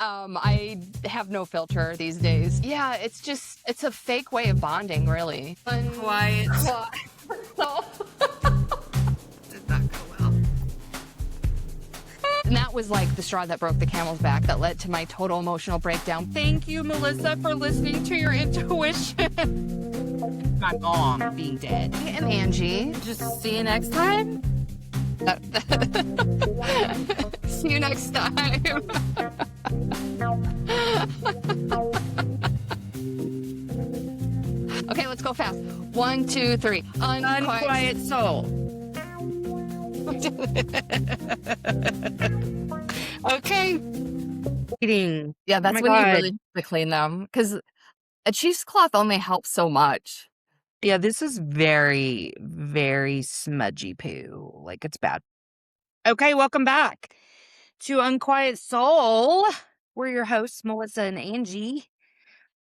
I have no filter these days. Yeah, it's a fake way of bonding, really. Unquiet Soul. So, Did not go well. and that was like the straw that broke the camel's back that led to my total emotional breakdown. Thank you, Melissa, for listening to your intuition. My mom being dead. And Angie. Just see you next time. See you next time. Okay, let's go fast. 1, 2, 3. Unquiet Soul. Okay. Eating. Yeah, that's my when you God. really have to clean them, because a cheesecloth only helps so much. Yeah, this is very, very smudgy poo. Like, it's bad. Okay, welcome back to Unquiet Soul. We're your hosts, Melissa and Angie.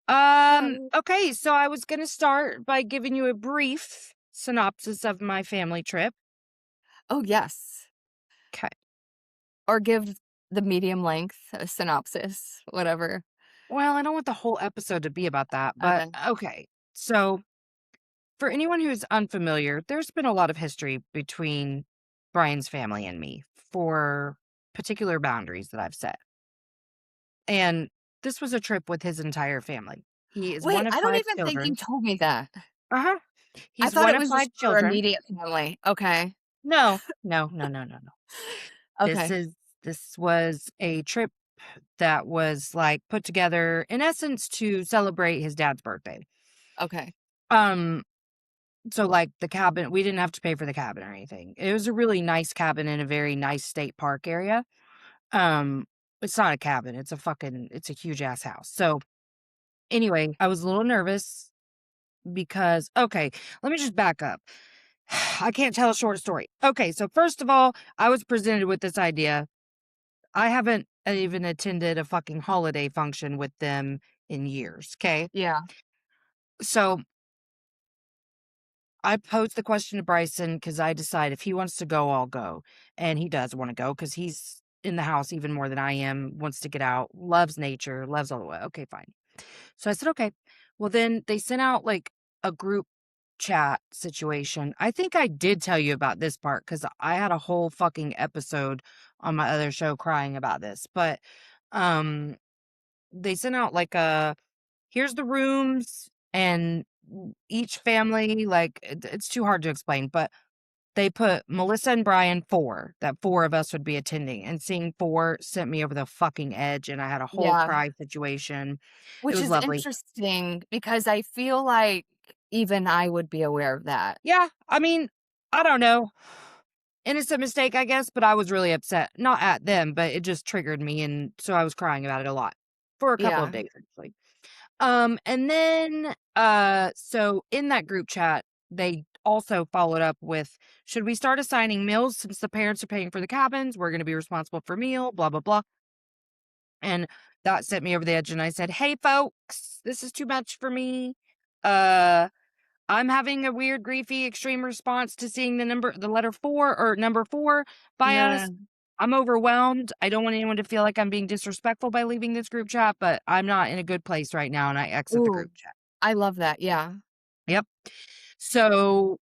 Okay, so I was gonna start by giving you a brief synopsis of my family trip. Oh, yes. Okay. Or give the medium length synopsis, whatever. Well, I don't want the whole episode to be about that, but okay. So, for anyone who's unfamiliar, there's been a lot of history between Brian's family and me for particular boundaries that I've set. And this was a trip with his entire family. He is Wait, one of I don't 5 even think you children. told me that. Uh-huh. I He's thought one it of was 5 just for children. immediate family. Okay. No. Okay. This was a trip that was like put together in essence to celebrate his dad's birthday. Okay. So like the cabin, we didn't have to pay for the cabin or anything. It was a really nice cabin in a very nice state park area. It's not a cabin, it's a huge ass house. So anyway, I was a little nervous because okay, let me just back up. I can't tell a short story. Okay, so first of all, I was presented with this idea. I haven't even attended a fucking holiday function with them in years, okay? Yeah. So I posed the question to Bryson because I decide if he wants to go, I'll go. And he does want to go because he's in the house even more than I am, wants to get out, loves nature, loves all the way. Okay, fine. So I said, okay. Well, then they sent out like a group chat situation. I think I did tell you about this part because I had a whole fucking episode on my other show crying about this. But um they sent out like here's the rooms and each family, like it's too hard to explain, but they put Melissa and Brian 4, that 4 of us would be attending, and seeing 4 sent me over the fucking edge, and I had a whole Yeah. cry situation. It Which was is lovely. interesting because I feel like even I would be aware of that. Yeah, I mean, I don't know. Innocent mistake, I guess, but I was really upset. Not at them, but it just triggered me, and so I was crying about it a lot for a couple of Yeah. days, actually. And then, so in that group chat, they also followed up with, should we start assigning meals since the parents are paying for the cabins? We're going to be responsible for meal, blah, blah, blah. And that sent me over the edge. And I said, hey, folks, this is too much for me. I'm having a weird, griefy, extreme response to seeing the letter 4 or number 4 by us. I'm overwhelmed. I don't want anyone to feel like I'm being disrespectful by leaving this group chat, but I'm not in a good place right now, and I exit the Ooh, group chat. I love that. Yeah. Yep. So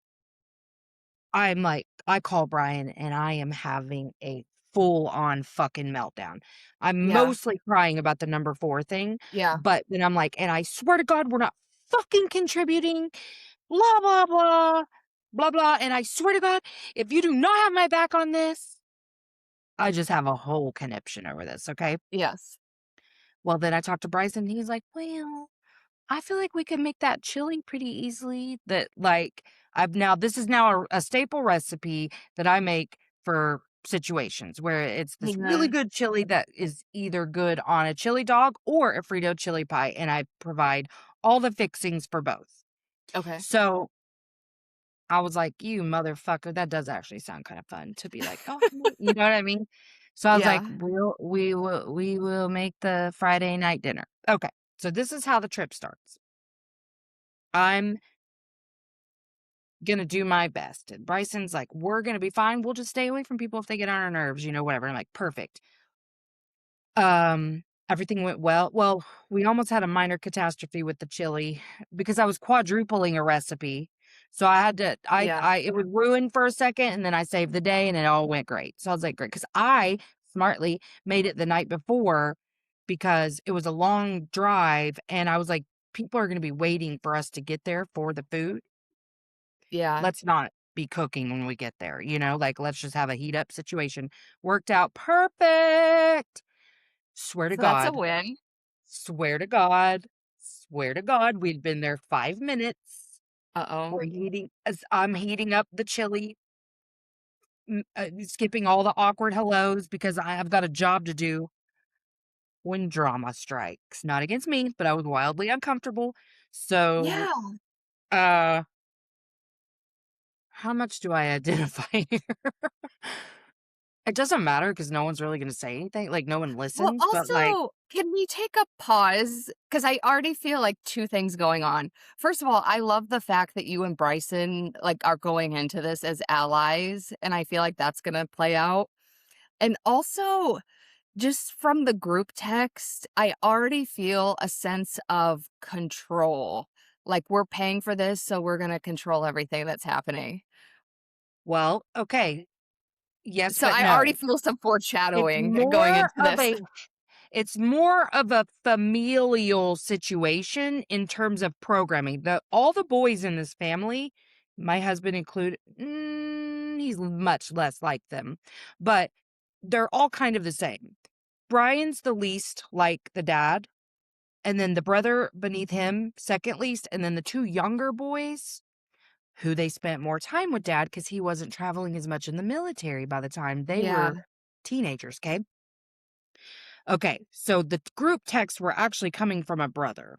I'm like, I call Brian, and I am having a full-on fucking meltdown. I'm Yeah. mostly crying about the number 4 thing, Yeah. but then I'm like, and I swear to God, we're not fucking contributing, blah, blah, blah, blah, blah, and I swear to God, if you do not have my back on this, I just have a whole conniption over this, okay? Yes. Well, then I talked to Bryson, and he's like, well, I feel like we can make that chili pretty easily. That, like, this is now a staple recipe that I make for situations where it's this really Yeah. good chili that is either good on a chili dog or a Frito chili pie, and I provide all the fixings for both. Okay. So I was like, you motherfucker, that does actually sound kind of fun to be like, oh, you know what I mean? So I was like, Yeah. we will make the Friday night dinner. Okay. So this is how the trip starts. I'm gonna do my best. And Bryson's like, we're gonna be fine. We'll just stay away from people if they get on our nerves, whatever. I'm like, perfect. Everything went well. Well, we almost had a minor catastrophe with the chili because I was quadrupling a recipe. So I had to Yeah. I it was ruined for a second and then I saved the day and it all went great. So I was like, great. Cause I smartly made it the night before because it was a long drive and I was like, people are gonna be waiting for us to get there for the food. Yeah. Let's not be cooking when we get there, like let's just have a heat up situation. Worked out perfect. Swear to So that's a God. win. Swear to God, swear to God, we'd been there 5 minutes. Uh-oh. We're heating as I'm heating up the chili, skipping all the awkward hellos because I've got a job to do when drama strikes. Not against me, but I was wildly uncomfortable. So, Yeah. uh, how much do I identify here? It doesn't matter because no one's really gonna say anything, like, no one Well, listens, but, like, also, can we take a pause? Because I already feel like two things going on. First of all, I love the fact that you and Bryson like are going into this as allies, and I feel like that's gonna play out. And also, just from the group text, I already feel a sense of control. Like we're paying for this, so we're gonna control everything that's happening. well, okay, yes, So but I already no. feel some It's foreshadowing going more into of this. a It's more of a familial situation in terms of programming. All the boys in this family, my husband included, he's much less like them, but they're all kind of the same. Brian's the least like the dad, and then the brother beneath him, second least, and then the two younger boys who they spent more time with dad because he wasn't traveling as much in the military by the time they Yeah. were teenagers. Okay, so the group texts were actually coming from a brother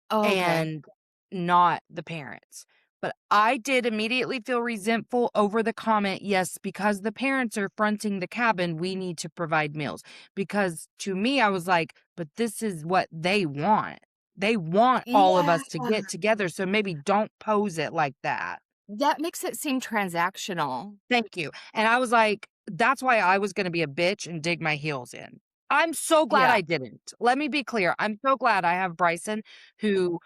Oh, okay. and not the parents. But I did immediately feel resentful over the comment, yes, because the parents are fronting the cabin, we need to provide meals. Because to me, I was like, but this is what they want. They want all of Yeah. us to get together. So maybe don't pose it like that. That makes it seem transactional. Thank you. And I was like, that's why I was gonna be a bitch and dig my heels in. I'm so glad Yeah. I didn't. Let me be clear. I'm so glad I have Bryson who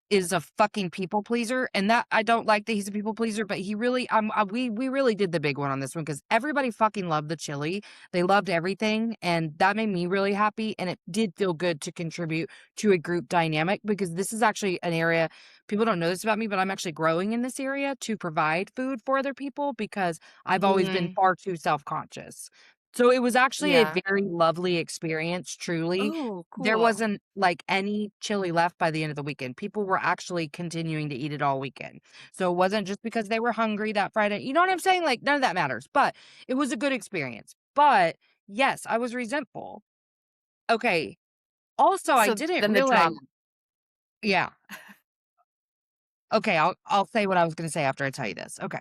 is a fucking people pleaser, and that I don't like that he's a people pleaser, but he really we really did the big one on this one because everybody fucking loved the chili. They loved everything, and that made me really happy, and it did feel good to contribute to a group dynamic because this is actually an area people don't know this about me, but I'm actually growing in this area to provide food for other people because I've always been Mm, far too self-conscious. So it was actually a yeah. very lovely experience, truly. Oh, There cool. wasn't, like, any chili left by the end of the weekend. People were actually continuing to eat it all weekend. So it wasn't just because they were hungry that Friday, you know what I'm saying? Like, none of that matters, but it was a good experience. But, yes, I was resentful. Okay, also, I So didn't then the realize. drama. Yeah, okay, I'll say what I was gonna say after I tell you this. Okay.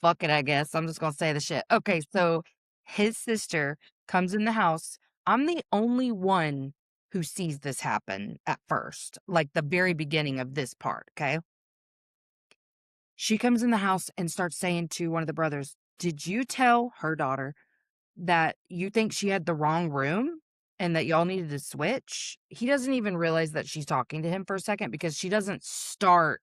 Fuck it, I guess. I'm just gonna say the shit. Okay, so his sister comes in the house. I'm the only one who sees this happen at first, like the very beginning of this part, okay? She comes in the house and starts saying to one of the brothers, "Did you tell her daughter that you think she had the wrong room and that y'all needed to switch?" He doesn't even realize that she's talking to him for a second because she doesn't start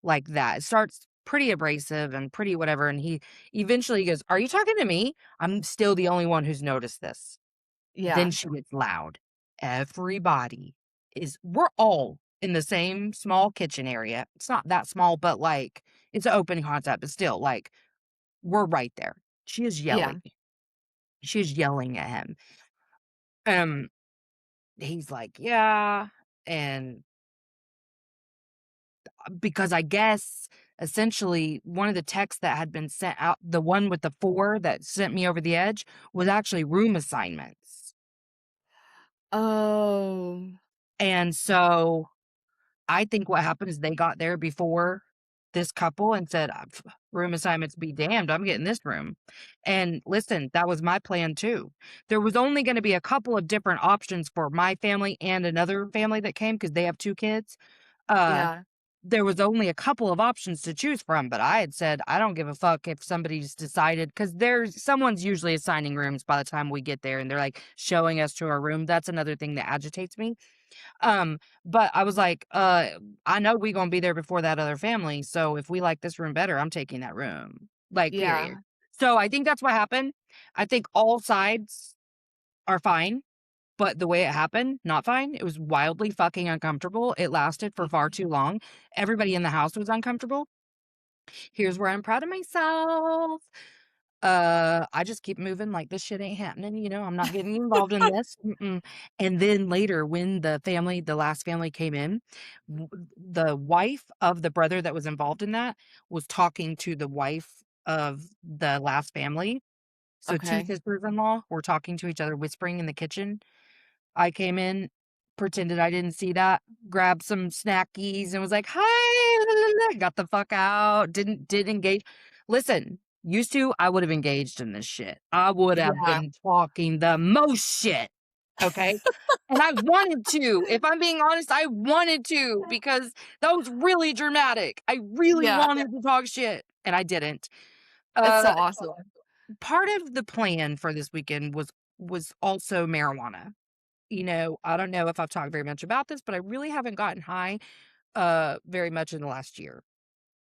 like that. It starts pretty abrasive and pretty whatever, and he eventually goes, "Are you talking to me? I'm still the only one who's noticed this." Then Yeah. she gets loud. Everybody we're all in the same small kitchen area. It's not that small, but, like, it's an open concept, but still, like, we're right there. She is Yeah. yelling. She is yelling at him. Um, he's like, "Yeah," and because I guess essentially one of the texts that had been sent out, the one with the 4 that sent me over the edge, was actually room assignments. Oh. And so I think what happened is they got there before this couple and said, room assignments be damned, I'm getting this room." And listen, that was my plan too. There was only going to be a couple of different options for my family and another family that came because they have 2 kids. Uh, Yeah. there was only a couple of options to choose from, but I had said, "I don't give a fuck if somebody's decided," because there's someone's usually assigning rooms by the time we get there, and they're, like, showing us to our room. That's another thing that agitates me. But I was like, I know we gonna be there before that other family, so if we like this room better, I'm taking that room." Like, period. Yeah. So, I think that's what happened. I think all sides are fine. But the way it happened, not fine. It was wildly fucking uncomfortable. It lasted for far Mhm. too long. Everybody in the house was uncomfortable. Here's where I'm proud of myself. I just keep moving like this shit ain't happening, I'm not getting involved in this. Mm-mm. And then later when the last family came in, the wife of the brother that was involved in that was talking to the wife of the last family. So 2 Okay. sisters-in-law were talking to each other, whispering in the kitchen. I came in, pretended I didn't see that, grabbed some snackies and was like, "Hi," la, la, la, got the fuck out, didn't engage. Listen, used to, I would have engaged in this shit. I would have Yeah. been talking the most shit, okay? And I wanted to. If I'm being honest, I wanted to because that was really dramatic. I really Yeah. wanted to talk shit, and I didn't. It's so Uh, awesome. Part of the plan for this weekend was also marijuana. I don't know if I've talked very much about this, but I really haven't gotten high, very much in the last year.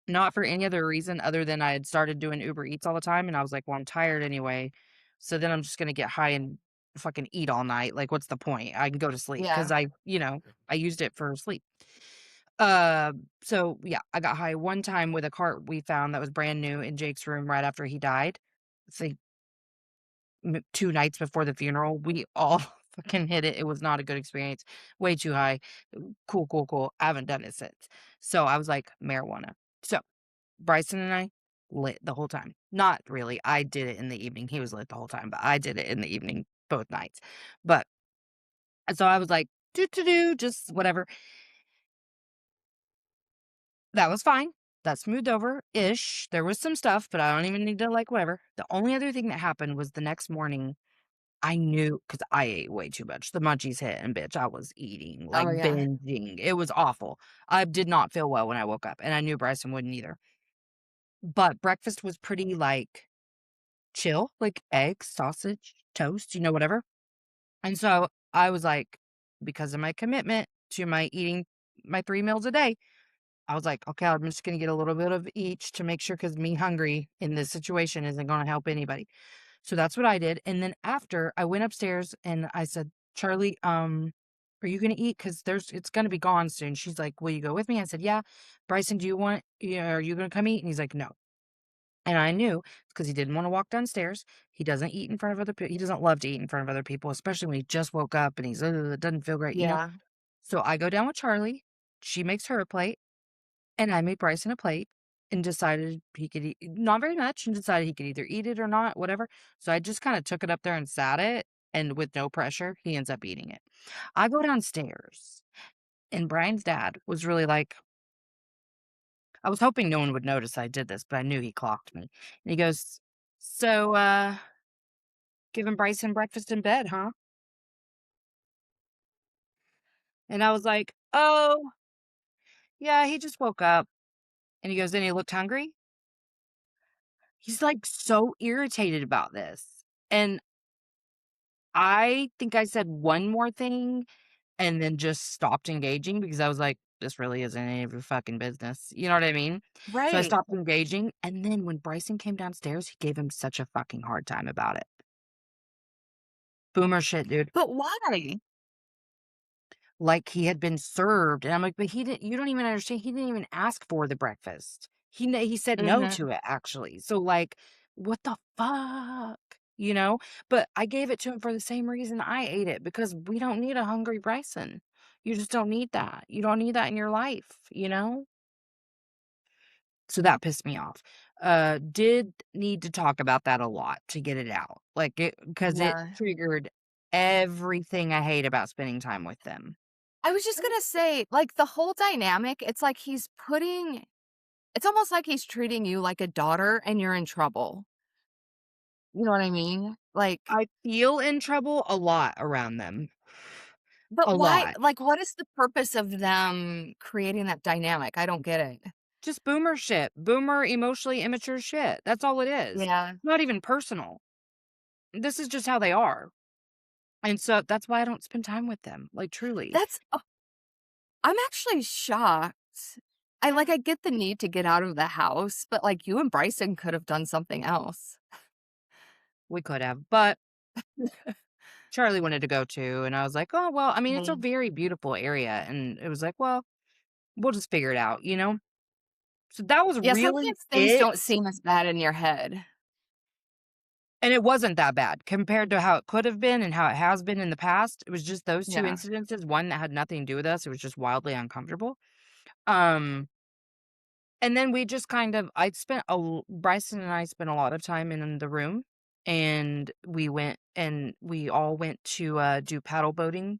Not for any other reason other than I had started doing Uber Eats all the time, and I was like, "Well, I'm tired anyway, so then I'm just gonna get high and fucking eat all night. Like, what's the point? I can go to sleep because Yeah. I used it for sleep." So yeah, I got high one time with a cart we found that was brand new in Jake's room right after he died. It's like 2 nights before the funeral, we all fucking hit it. It was not a good experience. Way too high. Cool, cool, cool. I haven't done it since. So I was like, marijuana. So Bryson and I lit the whole time. Not really. I did it in the evening. He was lit the whole time, but I did it in the evening both nights. But so I was like, do, just whatever. That was fine. That smoothed over ish. There was some stuff, but I don't even need to like whatever. The only other thing that happened was the next morning I knew because I ate way too much. The munchies hit, and bitch, I was eating, like, Oh, yeah. binging. It was awful. I did not feel well when I woke up, and I knew Bryson wouldn't either. But breakfast was pretty, like, chill, like eggs, sausage, toast, whatever. And so I was like, because of my commitment to my eating my 3 meals a day, I was like, "Okay, I'm just gonna get a little bit of each to make sure, because me hungry in this situation isn't gonna help anybody." So that's what I did, and then after, I went upstairs and I said, "Charlie, are you gonna eat? Because it's gonna be gone soon." She's like, "Will you go with me?" I said, "Yeah." "Bryson, are you gonna come eat?" And he's like, "No." And I knew because he didn't wanna walk downstairs. He doesn't eat in front of other people. He doesn't love to eat in front of other people, especially when he just woke up and doesn't feel great. Yeah. So I go down with Charlie. She makes her a plate, and I made Bryson a plate and decided he could eat not very much, and decided he could either eat it or not, whatever. So I just kinda took it up there and sat it, and with no pressure, he ends up eating it. I go downstairs, and Brian's dad was really like, I was hoping no one would notice I did this, but I knew he clocked me. And he goes, "So, giving Bryson breakfast in bed, huh?" And I was like, "Oh, yeah, he just woke up." And he goes, "And he looked hungry?" He's, like, so irritated about this. And I think I said one more thing and then just stopped engaging because I was like, "This really isn't any of your fucking business." You know what I mean? So I Right. stopped engaging, and then when Bryson came downstairs, he gave him such a fucking hard time about it. Boomer shit, dude. But why? Like he had been served, and I'm like, "But he didn't you don't even understand, he didn't even ask for the breakfast. He said no Mhm. to it, actually. So, like, what the fuck? You know? But I gave it to him for the same reason I ate it, because we don't need a hungry Bryson. You just don't need that. You don't need that in your life? So that pissed me off. Did need to talk about that a lot to get it out. Like, because it Yeah. triggered everything I hate about spending time with them. I was just gonna say, like, the whole dynamic, it's like it's almost like he's treating you like a daughter and you're in trouble. You know what I mean? Like, I feel in trouble a lot around them. But a why lot. like, what is the purpose of them creating that dynamic? I don't get it. Just boomer shit, boomer emotionally immature shit. That's all it is. Yeah. Not even personal. This is just how they are. And so that's why I don't spend time with them, like, truly. That's I'm actually shocked. I get the need to get out of the house, but, like, you and Bryson could have done something else. We could have, but Charlie wanted to go too, and I was like, "Oh, well," I mean, it's a Mm. very beautiful area, and it was like, "Well, we'll just figure it out," you know? So that was Yeah, really sometimes things it, don't seem as bad in your head. and it wasn't that bad compared to how it could have been and how it has been in the past. It was just those 2 Yeah. incidences, one that had nothing to do with us, it was just wildly uncomfortable. Um, and then we just kind of I spent a l Bryson and I spent a lot of time in the room, and we all went to, do paddle boating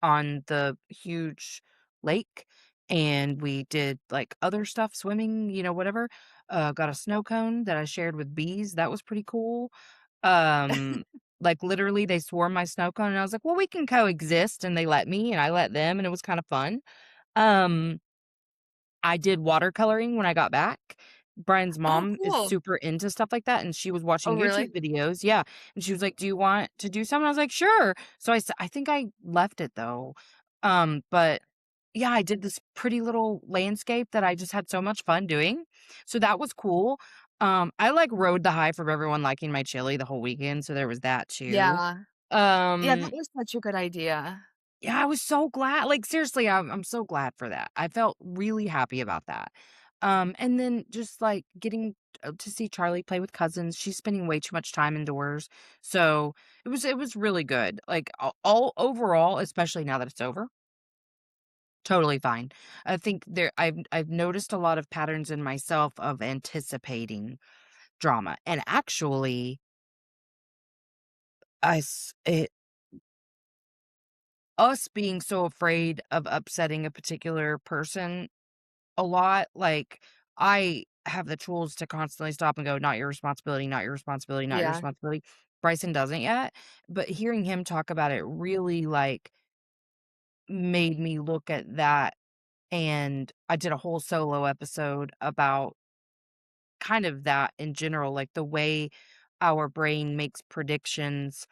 on the huge lake, and we did, like, other stuff, swimming, whatever. Got a snow cone that I shared with bees, that was pretty cool. Um, like, literally, they swarmed my snow cone, and I was like, "Well, we can coexist," and they let me, and I let them, and it was kinda fun. Um I did watercoloring when I got back. Brian's Oh, mom is cool. super into stuff like that, and she was Oh, watching YouTube really? videos, yeah, and she was like, "Do you want to do some?" And I was like, "Sure." So I think I left it though. But yeah, I did this pretty little landscape that I just had so much fun doing. So that was cool. I, like, rode the high from everyone liking my chili the whole weekend, so there was that too. Yeah. Yeah, that Um was such a good idea. yeah, I was so glad, like, seriously, I'm so glad for that. I felt really happy about that. And then just, like, getting, to see Charlie play with cousins, she's spending way too much time indoors, so it was really good. Like, all overall, especially now that it's over, totally fine. I think I've noticed a lot of patterns in myself of anticipating drama, and actually, I s it us being so afraid of upsetting a particular person a lot, like, I have the tools to constantly stop and go, "Not your responsibility, not your responsibility, not your Yeah. responsibility." Bryson doesn't yet, but hearing him talk about it really, like, made me look at that, and I did a whole solo episode about kind of that in general, like, the way our brain makes predictions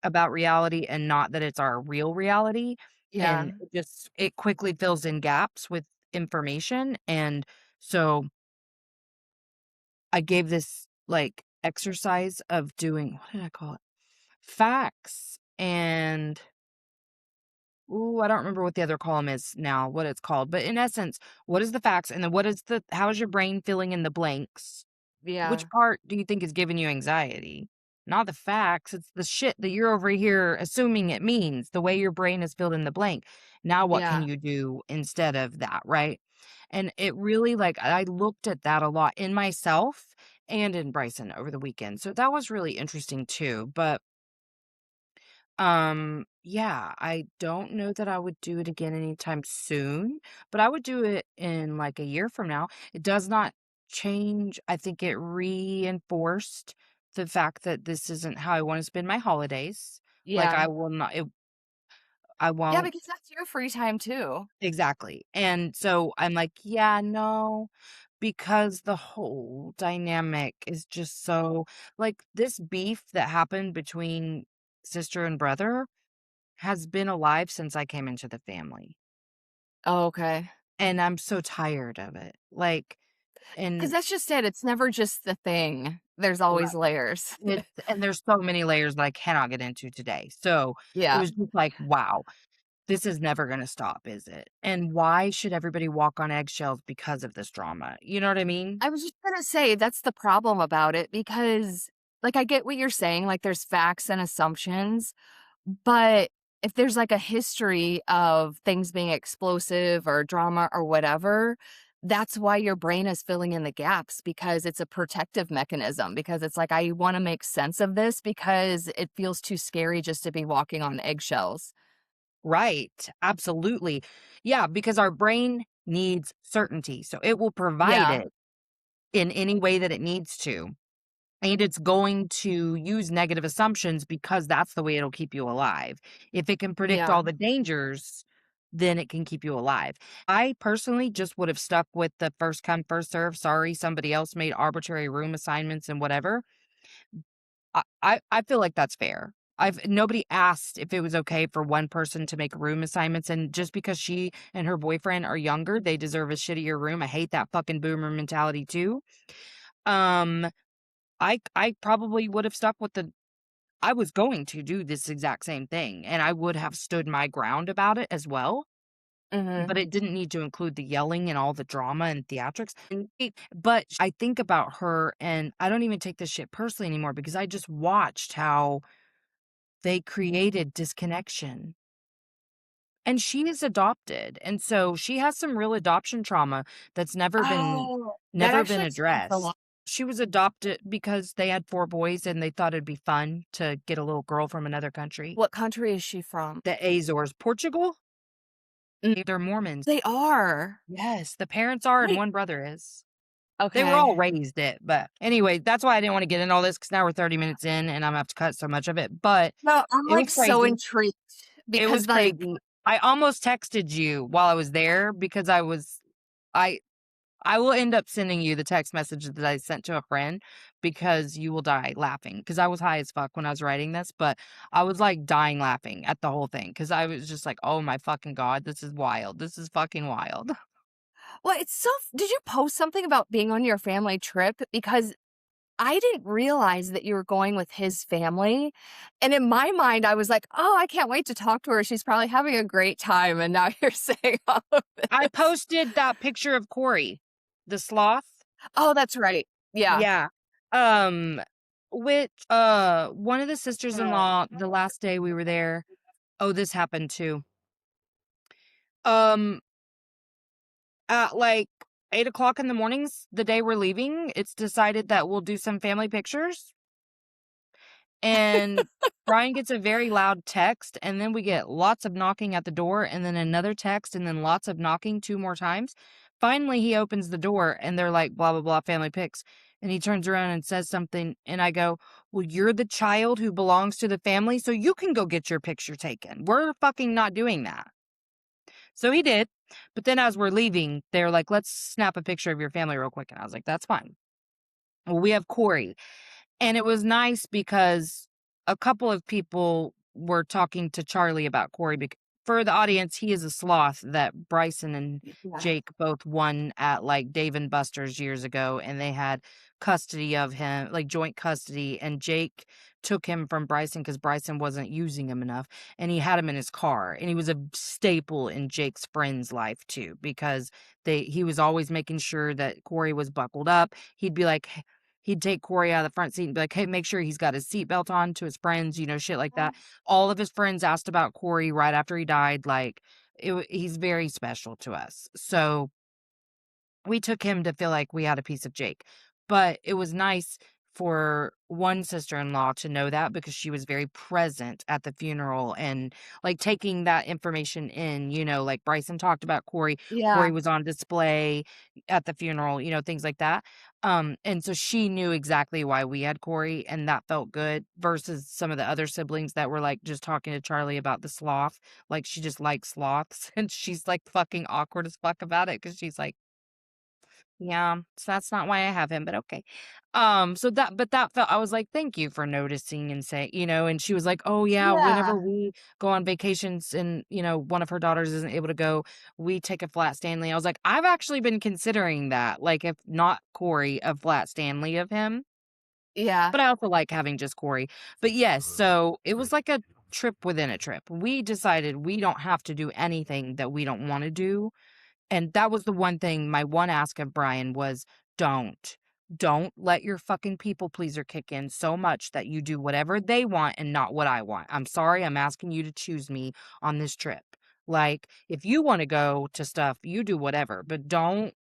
about reality and not that it's our real reality, and Yeah. it quickly fills in gaps with information, and so I gave this, like, exercise of doing what did I call it? Facts and ooh, I don't remember what the other column is now, what it's called, but in essence, what is the facts, and then what is the how is your brain filling in the blanks? Which Yeah. part do you think is giving you anxiety? Not the facts, it's the shit that you're over here assuming it means, the way your brain has filled in the blank. Now what can Yeah. you do instead of that, right? And it really, like, I looked at that a lot in myself and in Bryson over the weekend. So that was really interesting too. But yeah, I don't know that I would do it again anytime soon, but I would do it in like a year from now. It does not change. I think it reinforced the fact that this isn't how I want to spend my holidays. Like Yeah. I Yeah, won't because that's your free time too. exactly. And so I'm like, yeah, no, because the whole dynamic is just so like this beef that happened between sister and brother has been alive since I came into the family, Oh, okay. and I'm so tired of it, like, Because and that's just it, it's never just the thing. There's always right, layers. and there's so many layers that I cannot get into today, so it Yeah. was just like, "Wow, this is never gonna stop, is it? And why should everybody walk on eggshells because of this drama?" You know what I mean? I was just gonna say that's the problem about it because, like, I get what you're saying, like, there's facts and assumptions, but if there's, like, a history of things being explosive or drama or whatever, that's why your brain is filling in the gaps because it's a protective mechanism, because it's like, "I wanna make sense of this because it feels too scary just to be walking on eggshells." Right, absolutely. Yeah, because our brain needs certainty, so it will provide Yeah. it in any way that it needs to. and it's going to use negative assumptions because that's the way it'll keep you alive. If it can predict Yeah. all the dangers, then it can keep you alive. I personally just would have stuck with the first come, first serve. Sorry, somebody else made arbitrary room assignments and whatever. I feel like that's fair. I've nobody asked if it was okay for one person to make room assignments, and just because she and her boyfriend are younger, they deserve a shittier room. I hate that fucking boomer mentality too. Um, I probably would have stuck with the I was going to do this exact same thing, and I would have stood my ground about it as well, Mhm. but it didn't need to include the yelling and all the drama and theatrics. But I think about her, and I don't even take this shit personally anymore because I just watched how they created disconnection. And she is adopted, and so she has some real adoption trauma that's Oh, that never been actually explains a addressed. lot. She was adopted because they had 4 boys and they thought it'd be fun to get a little girl from another country. What country is she from? The Azores. Portugal? Mm, They're Mormons. they are. Yes, the parents are and Wait, one brother is. They were all okay. raised it, but anyway, that's why I didn't wanna get into all this because now we're 30 minutes in and I'm gonna have to cut so much of it, but No, I'm, it was like, so crazy. intrigued It was because, like, crazy. I almost texted you while I was there because I I will end up sending you the text message that I sent to a friend because you will die laughing. Because I was high as fuck when I was writing this, but I was, like, dying laughing at the whole thing because I was just like, "Oh my fucking god, this is wild. This is fucking wild." well, it's so did you post something about being on your family trip? Because I didn't realize that you were going with his family, and in my mind, I was like, "Oh, I can't wait to talk to her. She's probably having a great time," and now you're saying all of I this. posted that picture of Corey, the sloth. Oh, that's right. Yeah. Yeah. Um, one of the sisters-in-law, the last day we were there, oh, this happened too. Um, at, like, 8 o'clock in the mornings, the day we're leaving, it's decided that we'll do some family pictures, and Brian gets a very loud text, and then we get lots of knocking at the door, and then another text, and then lots of knocking 2 more times. Finally, he opens the door, and they're like, "Blah, blah, blah, family pics," and he turns around and says something, and I go, "Well, you're the child who belongs to the family, so you can go get your picture taken. We're fucking not doing that." So he did, but then as we're leaving, they're like, "Let's snap a picture of your family real quick," and I was like, "That's fine." Well, we have Corey. And it was nice because a couple of people were talking to Charlie about Corey. For the audience, he is a sloth that Bryson and Yeah. Jake both won at like Dave and Buster's years ago, and they had custody of him, like joint custody. And Jake took him from Bryson because Bryson wasn't using him enough, and he had him in his car. And he was a staple in Jake's friend's life too, because he was always making sure that Corey was buckled up. He'd be like, he'd take Corey out of the front seat and be like, "Hey, make sure he's got his seatbelt on," to his friends, shit like that. All of his friends asked about Corey right after he died, like, he's very special to us. So we took him to feel like we had a piece of Jake. But it was nice for one sister-in-law to know that because she was very present at the funeral and, like, taking that information in, like Bryson talked about Corey. Corey Yeah. was on display at the funeral, things like that. And so she knew exactly why we had Corey, and that felt good versus some of the other siblings that were, like, just talking to Charlie about the sloth. Like, she just likes sloths, and she's, like, fucking awkward as fuck about it because she's like, yeah, so that's not why I have him, but okay. So that felt I was like, "Thank you for noticing and say," and she was like, "Oh yeah, whenever Yeah. we go on vacations and, one of her daughters isn't able to go, we take a flat Stanley." I was like, "I've actually been considering that, like, if not Corey, a flat Stanley of him." Yeah. But I also like having just Corey. But yes, so it was like a trip within a trip. We decided we don't have to do anything that we don't wanna do, and that was the one thing my one ask of Brian was, "Don't. Don't let your fucking people pleaser kick in so much that you do whatever they want and not what I want. I'm sorry, I'm asking you to choose me on this trip. Like, if you wanna go to stuff, you do whatever, but don't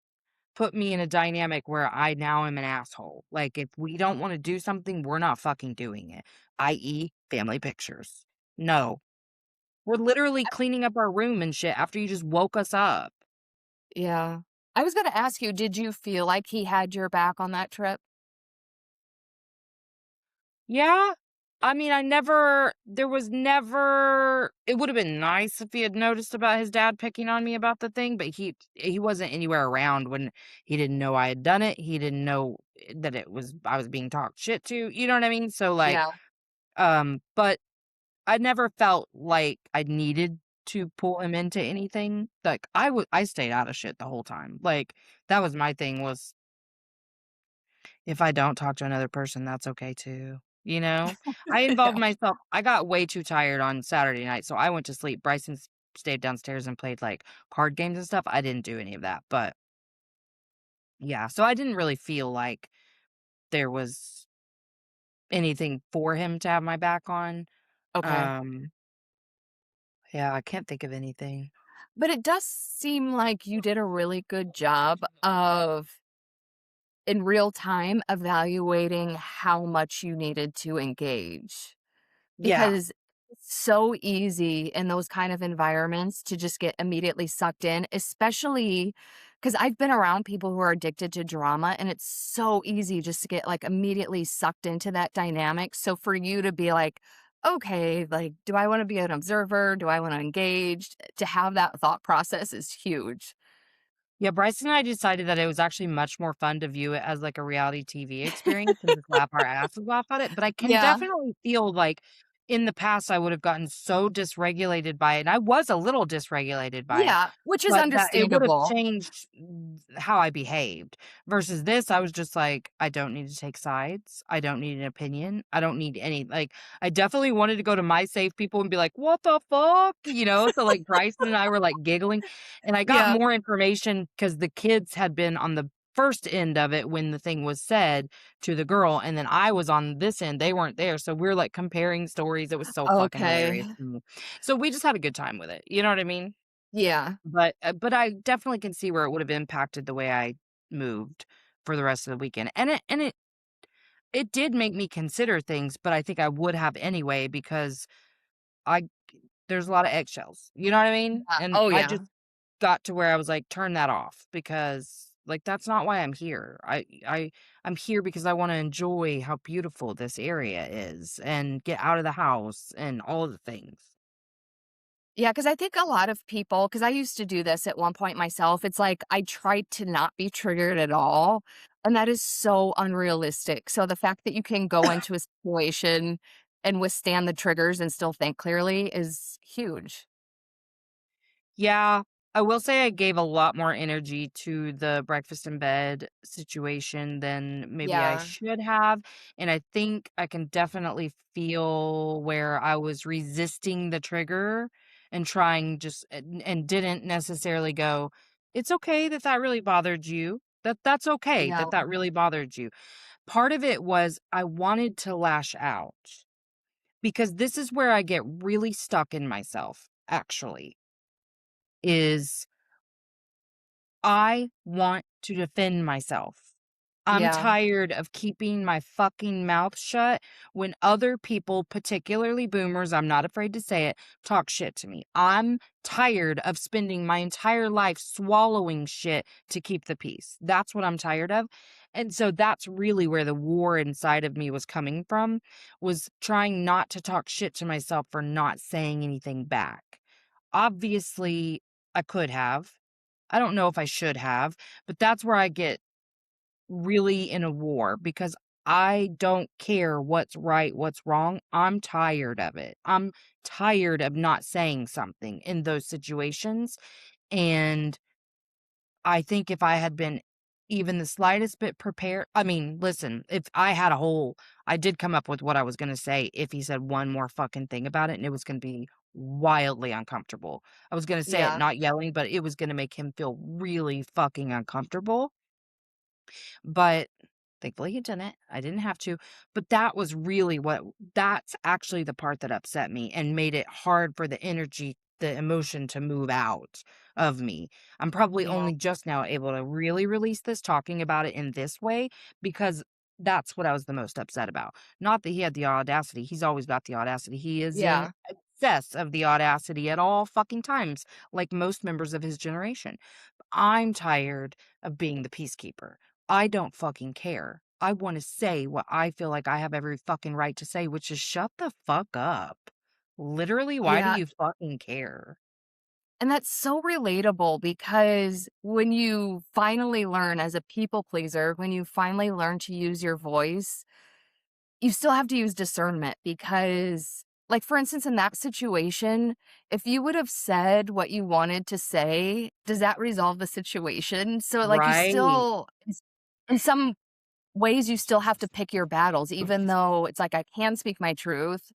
put me in a dynamic where I now am an asshole. Like, if we don't wanna do something, we're not fucking doing it, i.e., family pictures. No. We're literally cleaning up our room and shit after you just woke us up." Yeah. I was gonna ask you, did you feel like he had your back on that trip? Yeah. I mean, I never there was never it would have been nice if he had noticed about his dad picking on me about the thing, but he wasn't anywhere around when he didn't know I had done it. He didn't know that it was I was being talked shit to. You know what I mean? So like, Yeah. but I never felt like I needed to pull him into anything. Like I stayed out of shit the whole time. Like that was my thing was if I don't talk to another person, that's okay too, you know? I involved Yeah. myself I got way too tired on Saturday night, so I went to sleep. Bryson stayed downstairs and played, like, card games and stuff. I didn't do any of that, but yeah, so I didn't really feel like there was anything for him to have my back on. Okay. Um, yeah, I can't think of anything. But it does seem like you did a really good job of, in real time, evaluating how much you needed to engage. Yeah. Because it's so easy in those kind of environments to just get immediately sucked in, especially because 'cause I've been around people who are addicted to drama, and it's so easy just to get, like, immediately sucked into that dynamic, so for you to be like, "Okay, like, do I wanna be an observer? Do I wanna engage?" To have that thought process is huge. Yeah, Bryce and I decided that it was actually much more fun to view it as like a reality TV experience and just laugh our asses off at it, but I can Yeah. definitely feel like in the past I would have gotten so dysregulated by it, and I was a little dysregulated by it, Yeah, which is but that it would have understandable. changed how I behaved. Versus this, I was just like, I don't need to take sides. I don't need an opinion. I don't need any like I definitely wanted to go to my safe people and be like, "What the fuck?" You know? So like Bryson and I were like giggling and I got Yeah, more information because the kids had been on the first end of it when the thing was said to the girl, and then I was on this end, they weren't there, so we're, like, comparing stories, it was so fucking hilarious okay. to me. So we just had a good time with it, you know what I mean? Yeah. But I definitely can see where it would've impacted the way I moved for the rest of the weekend, and it did make me consider things, but I think I would have anyway because I there's a lot of eggshells, you know what I mean? Yeah. And Oh, I yeah. just got to where I was like, "Turn that off," because, like, that's not why I'm here. I'm here because I wanna enjoy how beautiful this area is and get out of the house and all the things. Yeah, because I think a lot of people, because I used to do this at one point myself, it's like I tried to not be triggered at all, and that is so unrealistic. So the fact that you can go into a situation and withstand the triggers and still think clearly is huge. Yeah, I will say I gave a lot more energy to the breakfast in bed situation than maybe I Yeah, should have, and I think I can definitely feel where I was resisting the trigger and trying just and didn't necessarily go, "It's okay that that really bothered you. That's okay yeah, that that really bothered you." Part of it was I wanted to lash out because this is where I get really stuck in myself, actually, is I want to defend myself. I'm yeah, tired of keeping my fucking mouth shut when other people, particularly boomers, I'm not afraid to say it, talk shit to me. I'm tired of spending my entire life swallowing shit to keep the peace. That's what I'm tired of. And so that's really where the war inside of me was coming from, was trying not to talk shit to myself for not saying anything back. Obviously, I could have. I don't know if I should have, but that's where I get really in a war because I don't care what's right, what's wrong. I'm tired of it. I'm tired of not saying something in those situations. And I think if I had been even the slightest bit prepared, I mean, listen, if I had a whole, I did come up with what I was going to say if he said one more fucking thing about it, and it was going to be wildly uncomfortable. I was going to say it yeah, not yelling, but it was going to make him feel really fucking uncomfortable. But thankfully he didn't. I didn't have to. But that was really what that's actually the part that upset me and made it hard for the energy, the emotion to move out of me. I'm probably yeah, only just now able to really release this talking about it in this way because that's what I was the most upset about. Not that he had the audacity. He's always got the audacity. He is in yeah. excess of the audacity at all fucking times, like most members of his generation. I'm tired of being the peacekeeper. I don't fucking care. I wanna say what I feel like I have every fucking right to say, which is shut the fuck up. Literally, why do Yeah, you fucking care? and that's so relatable because when you finally learn as a people pleaser, when you finally learn to use your voice, you still have to use discernment because, like, for instance, in that situation, if you would have said what you wanted to say, does that resolve the situation? So, like, you Right, still, in some ways, you still have to pick your battles, even though it's like I can speak my truth.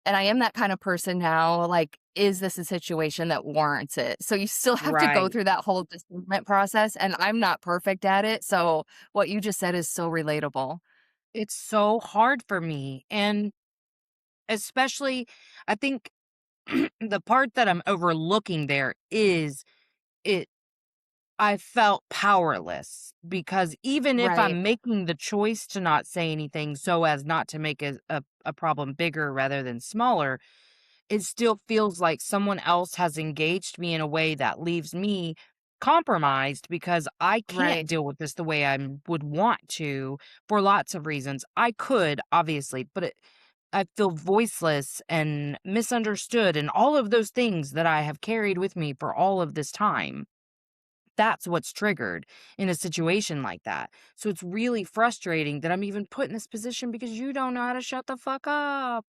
And I am that kind of person now. Like, is this a situation that warrants it? So you still have to go right. through that whole discernment process. And I'm not perfect at it. So what you just said is so relatable. It's so hard for me, and especially, I think the part that I'm overlooking there is it I felt powerless because even if Right. I'm making the choice to not say anything so as not to make a problem bigger rather than smaller, it still feels like someone else has engaged me in a way that leaves me compromised because I can't Right. deal with this the way I would want to for lots of reasons. I could, obviously, but I feel voiceless and misunderstood and all of those things that I have carried with me for all of this time. That's what's triggered in a situation like that. So it's really frustrating that I'm even put in this position because you don't know how to shut the fuck up.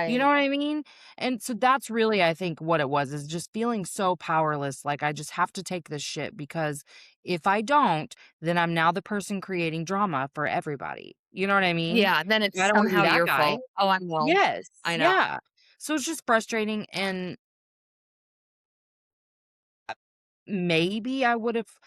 You know Right. what I mean? And so that's really, I think, what it was, is just feeling so powerless. Like I just have to take this shit because if I don't, then I'm now the person creating drama for everybody. You know what I mean? Yeah. Then it's I don't want to be somehow that your guy. fault. Oh, I know. Yes. I know. Yeah. So it's just frustrating. And maybe I would've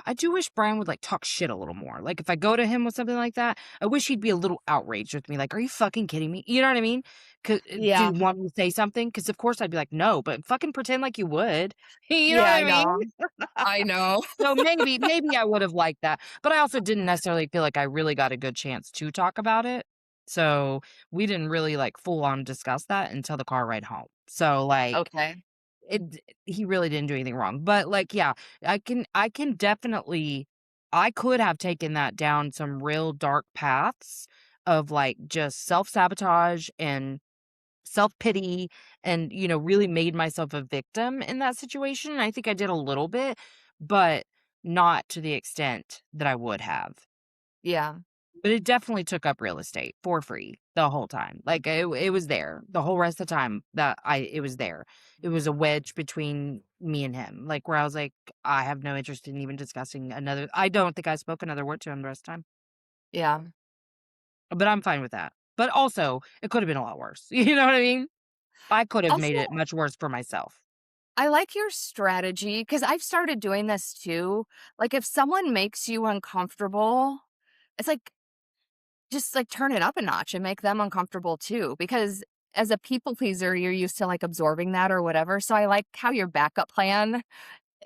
I do wish Brian would, like, talk shit a little more. Like, if I go to him with something like that, I wish he'd be a little outraged with me, like, "Are you fucking kidding me?" You know what I mean? Do Yeah. you want me to say something? Because of course I'd be like, "No," but fucking pretend like you would. You know what Yeah, I I mean? know. I know. So maybe I would've liked that, but I also didn't necessarily feel like I really got a good chance to talk about it. So, we didn't really, like, full on discuss that until the car ride home. So, like, Okay. he really didn't do anything wrong, but, like, yeah, I can definitely I could have taken that down some real dark paths of, like, just self-sabotage and self-pity and, really made myself a victim in that situation. I think I did a little bit, but not to the extent that I would have. Yeah. But it definitely took up real estate for free the whole time. Like, it was there the whole rest of the time that I it was there. It was a wedge between me and him, like, where I was like, "I have no interest in even discussing another." I don't think I spoke another word to him the rest of the time, Yeah. but I'm fine with that. But also, it could have been a lot worse. You know what I mean? I could have Also, made it much worse for myself. I like your strategy because I've started doing this too. Like, if someone makes you uncomfortable, it's like, just like turn it up a notch and make them uncomfortable too. Because as a people pleaser, you're used to like absorbing that or whatever. So I like how your backup plan,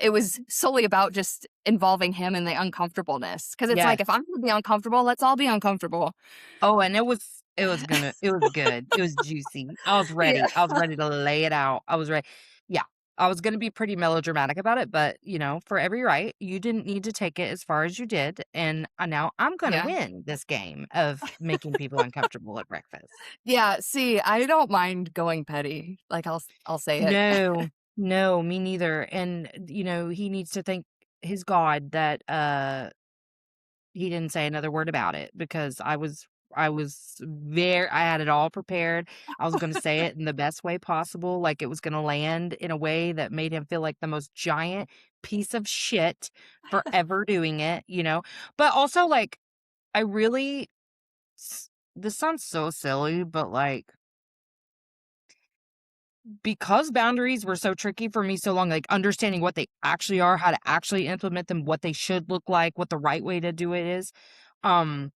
it was solely about just involving him in the uncomfortableness. Cause it's like, Yes. if I'm gonna be uncomfortable, let's all be uncomfortable. Oh, and it was good. It was juicy. I was Yeah. ready. I was ready to lay it out. I was ready. Yeah. I was gonna be pretty melodramatic about it, but, for every right, you didn't need to take it as far as you did, and, now I'm gonna Yeah. win this game of making people uncomfortable at breakfast. Yeah. See, I don't mind going petty. Like I'll say it. No. No, me neither, and, he needs to thank his God that, he didn't say another word about it because I had it all prepared. I was gonna say it in the best way possible, like it was gonna land in a way that made him feel like the most giant piece of shit for ever doing it, you know? But also, like, I really this sounds so silly, but, like, because boundaries were so tricky for me so long, like, understanding what they actually are, how to actually implement them, what they should look like, what the right way to do it is, um,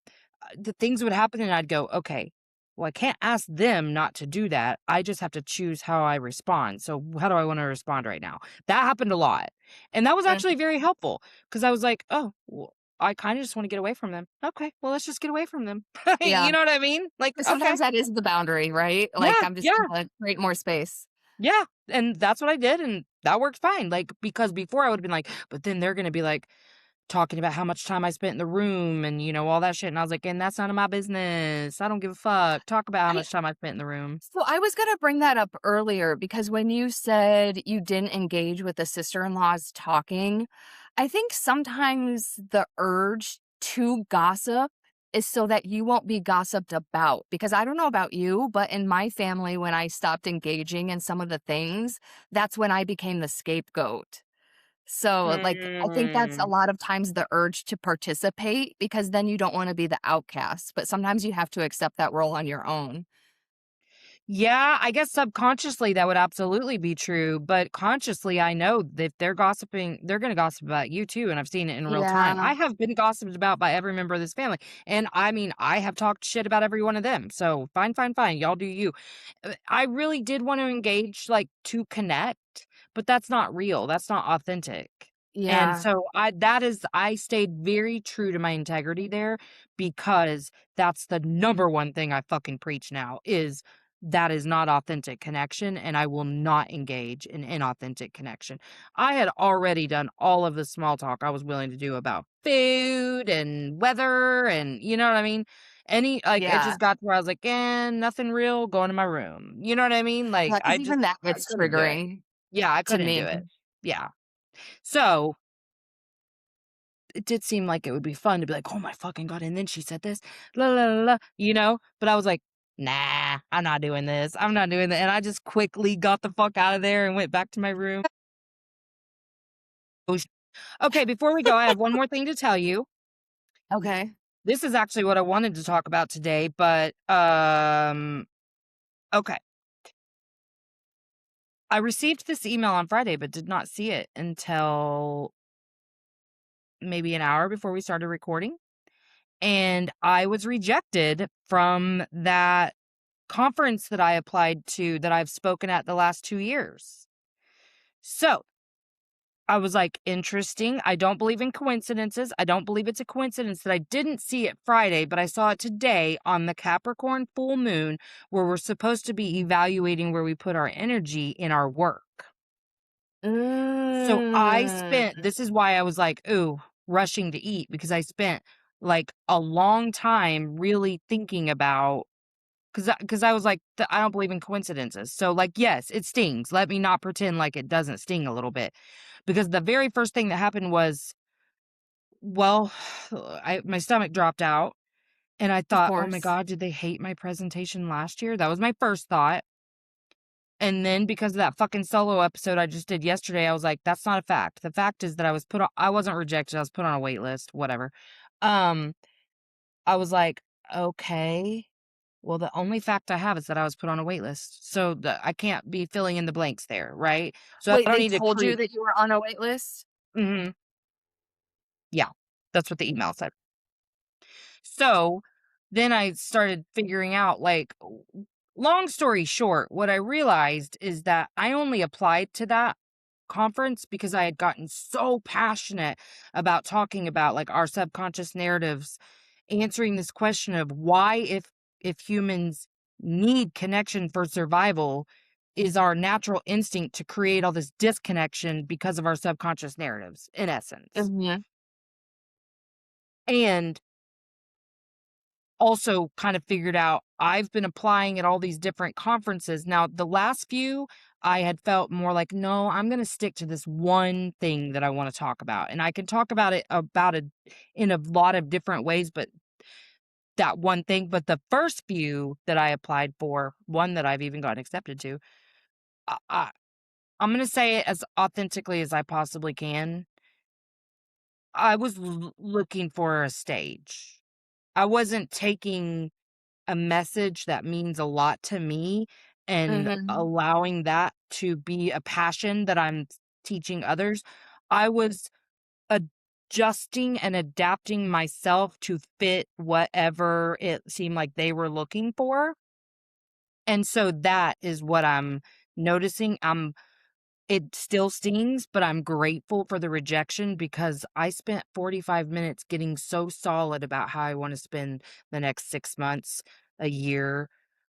the things would happen and I'd go, "Okay, well, I can't ask them not to do that. I just have to choose how I respond. So how do I wanna respond right now?" That happened a lot, and that was Mm, actually very helpful because I was like, "Oh, well, I kinda just wanna get away from them. Okay, well, let's just get away from them." yeah. You know what I mean? Like, 'Cause okay. sometimes that is the boundary, right? Like, Yeah, I'm just yeah. gonna create more space. Yeah, and that's what I did, and that worked fine, like, because before I would've been like, "But then they're gonna be like, talking about how much time I spent in the room and, all that shit, and I was like, "And that's none of my business. I don't give a fuck. Talk about how I much time I spent in the room." So I was gonna bring that up earlier because when you said you didn't engage with the sister-in-laws talking, I think sometimes the urge to gossip is so that you won't be gossiped about. Because I don't know about you, but in my family, when I stopped engaging in some of the things, that's when I became the scapegoat. So, like, I think that's a Mm. lot of times the urge to participate because then you don't wanna be the outcast, but sometimes you have to accept that role on your own. Yeah, I guess subconsciously that would absolutely be true, but consciously I know that if they're gossiping, they're gonna gossip about you too, and I've seen it in real time. Yeah. I have been gossiped about by every member of this family, and I mean, I have talked shit about every one of them. So fine, fine, fine. Y'all do you. I really did want to engage, like, to connect, but that's not real. That's not authentic. And Yeah. so I stayed very true to my integrity there because that's the number one thing I fucking preach now is that is not authentic connection, and I will not engage in inauthentic connection. I had already done all of the small talk I was willing to do about food and weather and you know what I mean? It Yeah. just got to where I was like, nothing real, going to my room." You know what I mean? Yeah, Like, 'cause even that I gets couldn't do it. triggering Yeah, I to couldn't do me. it. Yeah. So, it did seem like it would be fun to be like, "Oh my fucking god, and then she said this, la la la la," But I was like, "Nah, I'm not doing this. I'm not doing that." And I just quickly got the fuck out of there and went back to my room. Oh, sh Okay, before we go, I have one more thing to tell you. Okay. This is actually what I wanted to talk about today, but, okay. I received this email on Friday, but did not see it until maybe an hour before we started recording, and I was rejected from that conference that I applied to that I've spoken at the last 2 years. So, I was like, "Interesting. I don't believe in coincidences. I don't believe it's a coincidence that I didn't see it Friday, but I saw it today on the Capricorn full moon where we're supposed to be evaluating where we put our energy in our work." So, I Mm. spent this is why I was like, "Ooh, rushing to eat," because I spent, like, a long time really thinking about 'cause I was like, I don't believe in coincidences." So, like, yes, it stings. Let me not pretend like it doesn't sting a little bit. Because the very first thing that happened was, well, I my stomach dropped out, and I Of thought, "Oh my course. god, did they hate my presentation last year?" That was my first thought. And then because of that fucking solo episode I just did yesterday, I was like, "That's not a fact." The fact is that I wasn't rejected, I was put on a wait list, whatever. Um, I was like, "Okay. Well, the only fact I have is that I was put on a wait list, so I can't be filling in the blanks there, right? So I Wait, don't they need to told you create." that you were on a wait list? Mhm. Yeah, that's what the email said. So, then I started figuring out, like, long story short, what I realized is that I only applied to that conference because I had gotten so passionate about talking about, like, our subconscious narratives, answering this question of why if humans need connection for survival, is our natural instinct to create all this disconnection because of our subconscious narratives, in essence. Mhm. And also kind of figured out I've been applying at all these different conferences. Now, the last few, I had felt more like, no, I'm going to stick to this one thing that I want to talk about. And I can talk about it in a lot of different ways, but that one thing. But the first few that I applied for, one that I've even gotten accepted to, I, I, I'm going to say it as authentically as I possibly can. I was looking for a stage. I wasn't taking a message that means a lot to me and Mhm. allowing that to be a passion that I'm teaching others. I was adjusting and adapting myself to fit whatever it seemed like they were looking for. And so that is what I'm noticing. It still stings, but I'm grateful for the rejection because I spent 45 minutes getting so solid about how I want to spend the next 6 months, a year,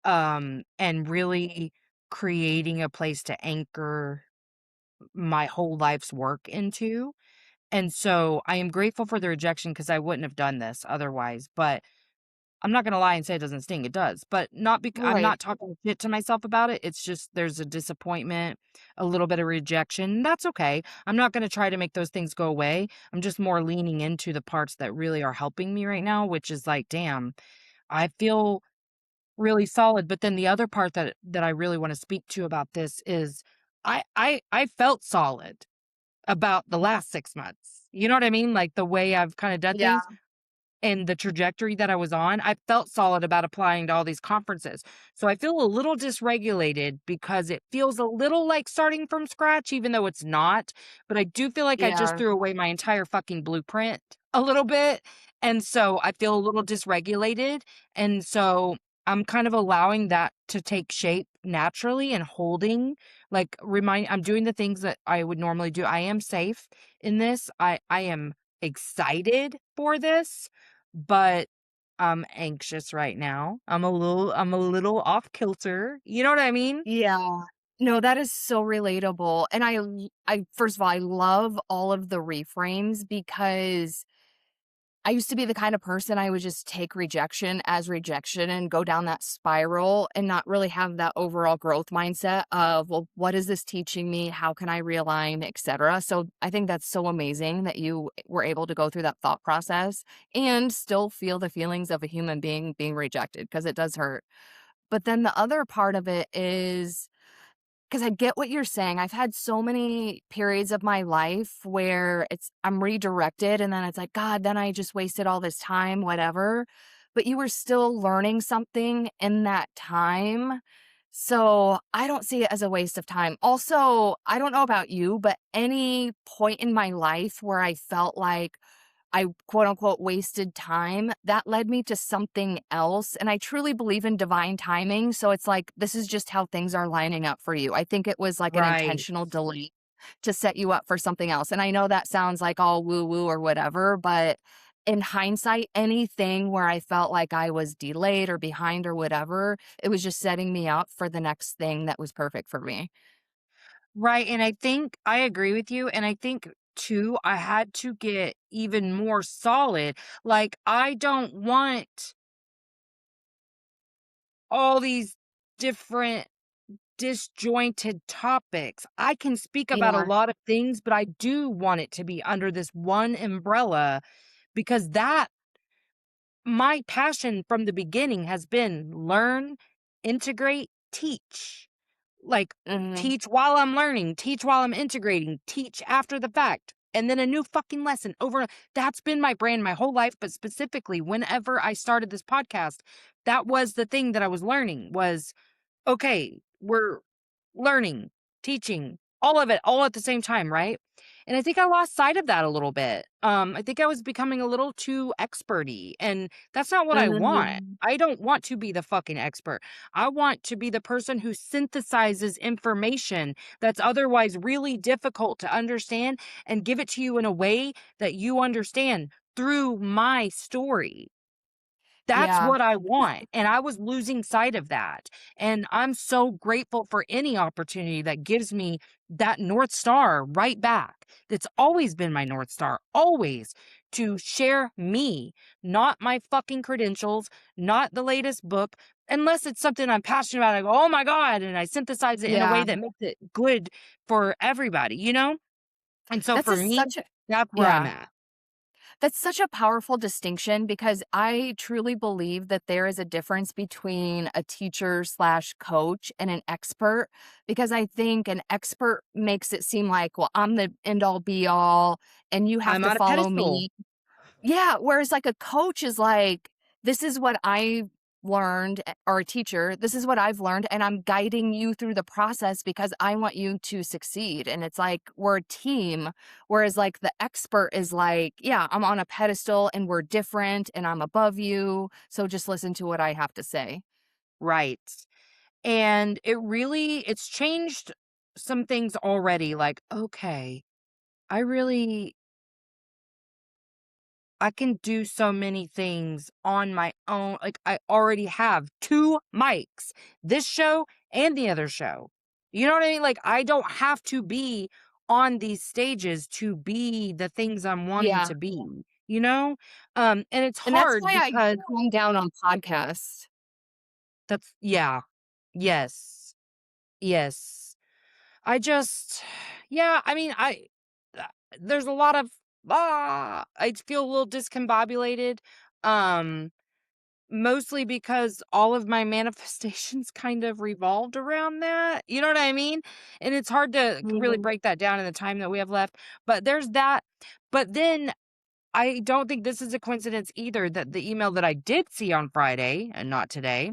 and really creating a place to anchor my whole life's work into. And so I am grateful for the rejection because I wouldn't have done this otherwise. But I'm not gonna lie and say it doesn't sting, it does, but not I'm Right. not talking shit to myself about it, it's just there's a disappointment, a little bit of rejection, that's okay. I'm not gonna try to make those things go away, I'm just more leaning into the parts that really are helping me right now, which is like, "Damn, I feel really solid," but then the other part that I really wanna speak to about this is I felt solid about the last 6 months, you know what I mean? Like, the way I've kinda done Yeah. things, and the trajectory that I was on, I felt solid about applying to all these conferences. So I feel a little dysregulated because it feels a little like starting from scratch, even though it's not. But I do feel like I just Yeah. threw away my entire fucking blueprint a little bit. And so I feel a little dysregulated. And so I'm kind of allowing that to take shape naturally and holding, like, I'm doing the things that I would normally do. I am safe in this. I am excited for this, but I'm anxious right now. I'm a little off kilter. You know what I mean? Yeah. No, that is so relatable, and I first of all, I love all of the reframes because I used to be the kind of person I would just take rejection as rejection and go down that spiral and not really have that overall growth mindset of, well, what is this teaching me? How can I realign, etc. So I think that's so amazing that you were able to go through that thought process and still feel the feelings of a human being being rejected because it does hurt. But then the other part of it is 'cause I get what you're saying. I've had so many periods of my life where I'm redirected and then it's like, "God, then I just wasted all this time, whatever." But you were still learning something in that time. So, I don't see it as a waste of time. Also, I don't know about you, but any point in my life where I felt like I quote unquote wasted time, that led me to something else. And I truly believe in divine timing. So it's like, this is just how things are lining up for you. I think it was like an Right. intentional delay to set you up for something else. And I know that sounds like all woo woo or whatever, but in hindsight, anything where I felt like I was delayed or behind or whatever, it was just setting me up for the next thing that was perfect for me. Right. And I think I agree with you. And I think too, I had to get even more solid. Like, I don't want all these different disjointed topics. I can speak about a Yeah. lot of things, but I do want it to be under this one umbrella because that my passion from the beginning has been learn, integrate, teach. Like, Hmm. teach while I'm learning, teach while I'm integrating, teach after the fact, and then a new fucking lesson over. That's been my brand my whole life, but specifically whenever I started this podcast, that was the thing that I was learning was, okay, we're learning, teaching, all of it, all at the same time, right? And I think I lost sight of that a little bit. I think I was becoming a little too experty, and that's not what I want. Hmm. I don't want to be the fucking expert. I want to be the person who synthesizes information that's otherwise really difficult to understand and give it to you in a way that you understand through my story. That's Yeah. what I want, and I was losing sight of that, and I'm so grateful for any opportunity that gives me that North Star right back. That's always been my North Star, always, to share me, not my fucking credentials, not the latest book, unless it's something I'm passionate about. I go, "Oh my god," and I synthesize it in a way Yeah. that makes it good for everybody, you know? And so That's for a me, such a that's where I'm yeah. at. That's such a powerful distinction because I truly believe that there is a difference between a teacher slash coach and an expert. Because I think an expert makes it seem like, well, I'm the end all be all and you have I'm to on a follow pedestal. me. Yeah, whereas like a coach is like, "This is what I learned," or a teacher, "This is what I've learned, and I'm guiding you through the process because I want you to succeed." And it's like we're a team, whereas like the expert is like, "Yeah, I'm on a pedestal and we're different and I'm above you, so just listen to what I have to say." Right. And it's changed some things already, like, okay, I really I can do so many things on my own. Like, I already have 2 mics, this show and the other show. You know what I mean? Like, I don't have to be on these stages to be the things I'm wanting Yeah, to be, you know? And it's and that's hard why I because calm down on podcasts. that's yeah. Yes. Yes. I just yeah, I mean, uh, there's a lot of I feel a little discombobulated. Um Mostly because all of my manifestations kind of revolved around that, you know what I mean? And it's hard to really Mhm. break that down in the time that we have left, but there's that. But then I don't think this is a coincidence either that the email that I did see on Friday and not today.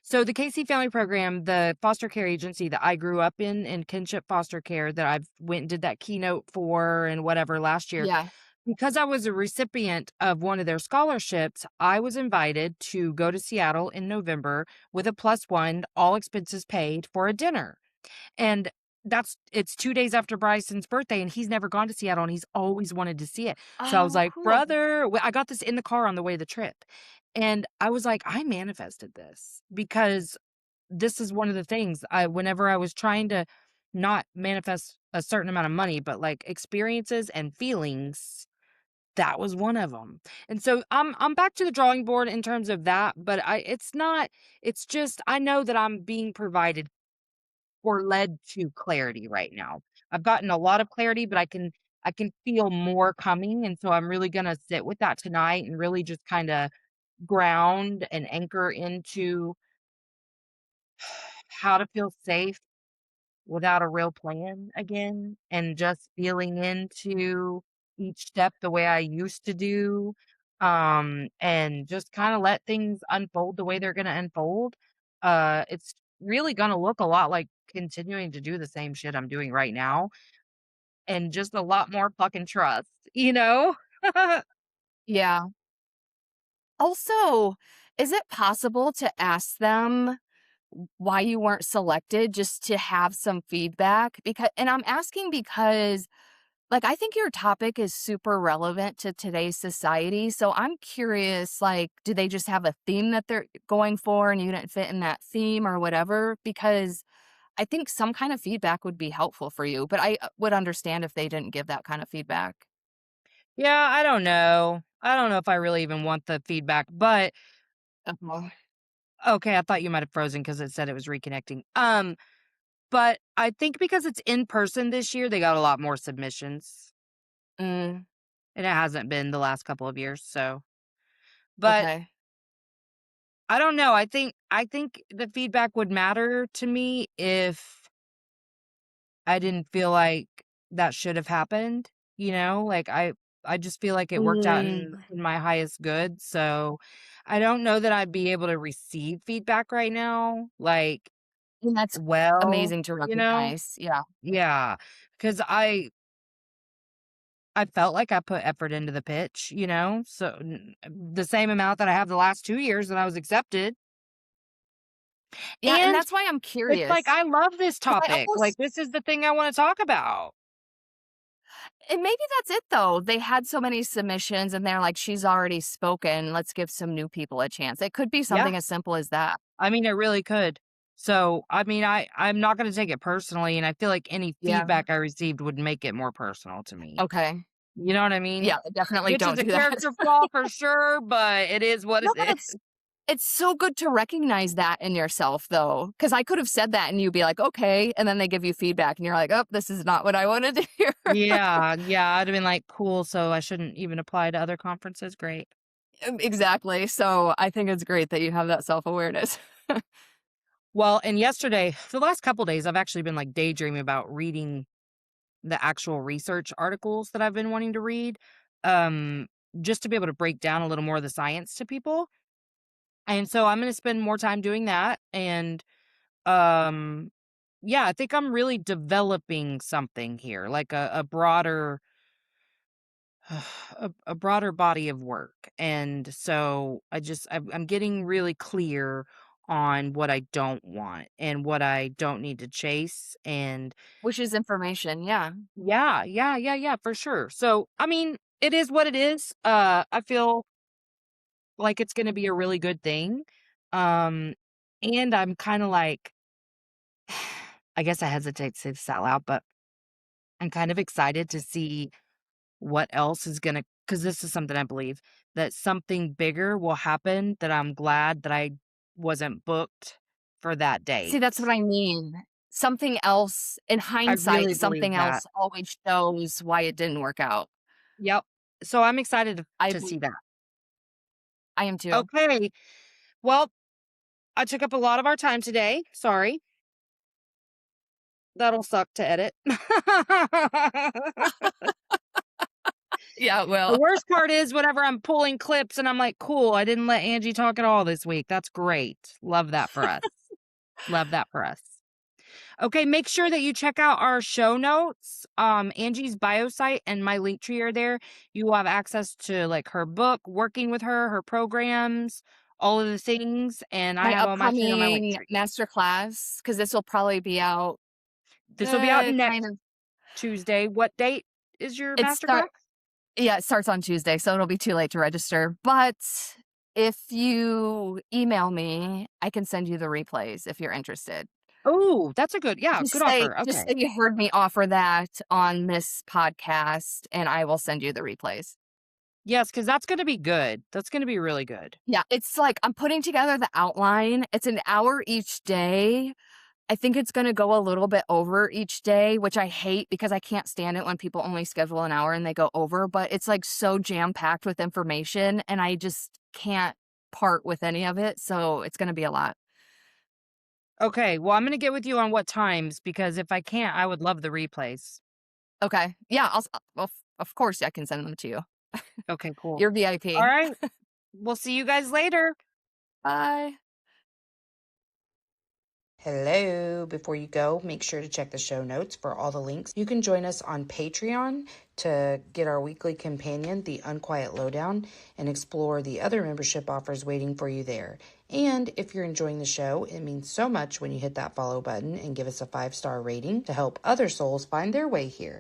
So the KC Family Program, the foster care agency that I grew up in kinship foster care that I've went and did that keynote for and whatever last year, Yeah. because I was a recipient of one of their scholarships, I was invited to go to Seattle in November with a plus one, all expenses paid for a dinner. And it's 2 days after Bryson's birthday, and he's never gone to Seattle, and he's always wanted to see it. So I was Oh, like, cool. "Brother," I got this in the car on the way to the trip. And I was like, "I manifested this," because this is one of the things whenever I was trying to not manifest a certain amount of money, but, like, experiences and feelings, that was one of them. And so I'm back to the drawing board in terms of that, but I it's not it's just I know that I'm being provided or led to clarity right now. I've gotten a lot of clarity, but I can feel more coming, and so I'm really gonna sit with that tonight and really just kinda ground and anchor into how to feel safe without a real plan again, and just feeling into each step the way I used to do, and just kinda let things unfold the way they're gonna unfold. It's really gonna look a lot like continuing to do the same shit I'm doing right now, and just a lot more fucking trust, you know? Yeah. Also, is it possible to ask them why you weren't selected just to have some feedback? Because and I'm asking because like I think your topic is super relevant to today's society. So I'm curious, like, do they just have a theme that they're going for and you didn't fit in that theme or whatever? Because I think some kind of feedback would be helpful for you, but I would understand if they didn't give that kind of feedback. Yeah, I don't know. I don't know if I really even want the feedback, but Uh-huh. okay, I thought you might have frozen because it said it was reconnecting. But I think because it's in person this year, they got a lot more submissions, Mm, and it hasn't been the last couple of years, so but okay. I don't know, I think the feedback would matter to me if I didn't feel like that should have happened, you know? Like, I just feel like it worked out Mm, in my highest good, so I don't know that I'd be able to receive feedback right now, like, and that's well, amazing to you know? recognize. Yeah. Yeah, because I felt like I put effort into the pitch, you know? So the same amount that I have the last 2 years that I was accepted. Yeah, and And that's why I'm it's like curious I love this 'cause I topic. Like almost this is the thing I want to talk about. and maybe that's it though. They had so many submissions and they're like, "She's already spoken. Let's give some new people a chance." It could be Yeah. something as simple as that. I mean it really could. So, I mean I'm not going to take it personally and I feel like any Yeah. feedback I received would make it more personal to me. Okay. You know what I mean? Yeah, definitely Which is don't a do that. character flaw for sure, but it is what No, it but is. it's so good to recognize that in yourself though, because I could have said that and you'd be like, "Okay," and then they give you feedback and you're like, "Oh, this is not what I wanted to hear." Yeah, yeah, I'd have been like, "Cool, so I shouldn't even apply to other conferences, great." Exactly. So, I think it's great that you have that self-awareness. Well, and yesterday, the last couple days, I've actually been like daydreaming about reading the actual research articles that I've been wanting to read, um, just to be able to break down a little more of the science to people. And so I'm going to spend more time doing that. And um, yeah, I think I'm really developing something here, like a broader a broader body of work. And so I'm getting really clear on what I don't want and what I don't need to chase. And Which is information, yeah. yeah, yeah, yeah, yeah, for sure. So, I mean, it is what it is. I feel like it's going to be a really good thing. Um, and I'm kind of like, I guess I hesitate to say this out loud, but I'm kind of excited to see what else is gonna, because this is something I believe, that something bigger will happen, that I'm glad that I wasn't booked for that See, that's what date. I mean. Something else in I hindsight, really believe something that. else always shows why it didn't work out. Yep. So I'm excited I to believe see that. I am too. Okay. Well, I took up a lot of our time today. Sorry. That'll suck to edit. Yeah, The well, worst part is whenever I'm pulling clips and I'm like, "Cool, I didn't let Angie talk at all this week." That's great. Love that for us. Love that for us. Okay, make sure that you check out our show notes. Angie's bio site and my link tree are there. You will have access to like her book, working with her, her programs, all of the things, and I my have all my shit on my link upcoming tree. master class, because this will probably be out, This will be out kind next of Tuesday. What date is your it master start class? yeah, it starts on Tuesday, so it'll be too late to register, but if you email me, I can send you the replays if you're interested. Oh, that's a good, yeah, good offer. Just Okay. say you heard me offer that on this podcast, and I will send you the replays. Yes, because that's gonna be good. That's gonna be really good. Yeah, it's like I'm putting together the outline. It's an hour each day. I think it's gonna go a little bit over each day, which I hate because I can't stand it when people only schedule an hour and they go over, but it's, like, so jam-packed with information, and I just can't part with any of it, so it's gonna be a lot. Okay, well, I'm gonna get with you on what times because if I can't, I would love the replays. Okay. Yeah, well, of course, I can send them to you. Okay, cool. You're All VIP. right. We'll see you guys later. Bye. Hello. Before you go, make sure to check the show notes for all the links. You can join us on Patreon to get our weekly companion, The Unquiet Lowdown, and explore the other membership offers waiting for you there. And if you're enjoying the show, it means so much when you hit that follow button and give us a 5-star rating to help other souls find their way here.